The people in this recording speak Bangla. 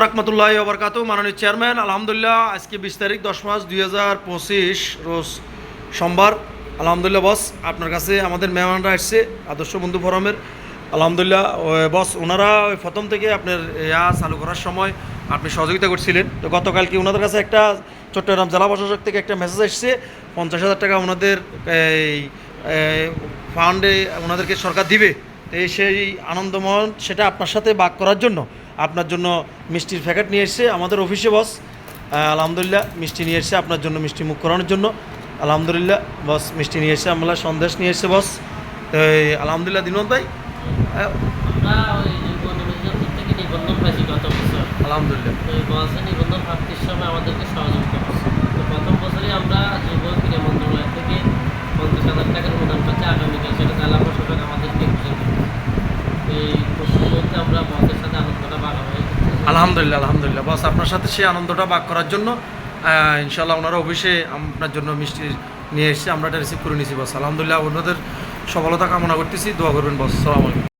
রহমতুল্লাহি ওয়া বারাকাতুহু। মাননীয় চেয়ারম্যান, আলহামদুলিল্লাহ আজকে 20 তারিখ 10 মাস 2025 রোজ সোমবার। আলহামদুলিল্লাহ বস, আপনার কাছে আমাদের মেহমানরা আসছে আদর্শ বন্ধু ফোরামের। আলহামদুলিল্লাহ বস, ওনারা প্রথম থেকে আপনার চালু করার সময় আপনি সহযোগিতা করছিলেন। তো গতকালকে ওনাদের কাছে একটা চট্টগ্রাম জেলা প্রশাসক থেকে একটা মেসেজ এসছে, 50,000 টাকা ওনাদের এই ফান্ডে ওনাদেরকে সরকার দিবে। তো সেই আনন্দময় সেটা আপনার সাথে ভাগ করার জন্য আপনার জন্য মিষ্টির প্যাকেট নিয়ে এসছে আমাদের অফিসে বস। আলহামদুলিল্লাহ মিষ্টি নিয়ে এসছে আপনার জন্য, মিষ্টি মুখ করানোর জন্য। আলহামদুলিল্লাহ বস মিষ্টি নিয়ে এসছে, আমরা সন্দেশ নিয়ে এসছে বস। তো আলহামদুলিল্লাহ দিনমত ভাই, আলহামদুলিল্লাহ নিবন্ধন প্রাপ্তির সময় আমাদেরকে সহযোগিতা করছে। তো প্রথম বছরই আমরা যুব ক্রীড়া মন্ত্রণালয় থেকে 50,000 টাকার অনুদান পাচ্ছি। আগামীকাল সেটা জেলা প্রশাসক আমাদেরকে এই খুশির মধ্যে আমরা বসের সাথে আনন্দটা ভাগাভাগি করছি। আলহামদুলিল্লাহ আলহামদুলিল্লাহ বস, আপনার সাথে সেই আনন্দটা ভাগ করার জন্য ইনশাল্লাহ ওনারা অফিসে আপনার জন্য মিষ্টি নিয়ে এসেছে, আমরা এটা রিসিভ করে নিয়েছি বস। আলহামদুলিল্লাহ ওনাদের সফলতা কামনা করতেছি, দোয়া করবেন বস। আসসালামু আলাইকুম।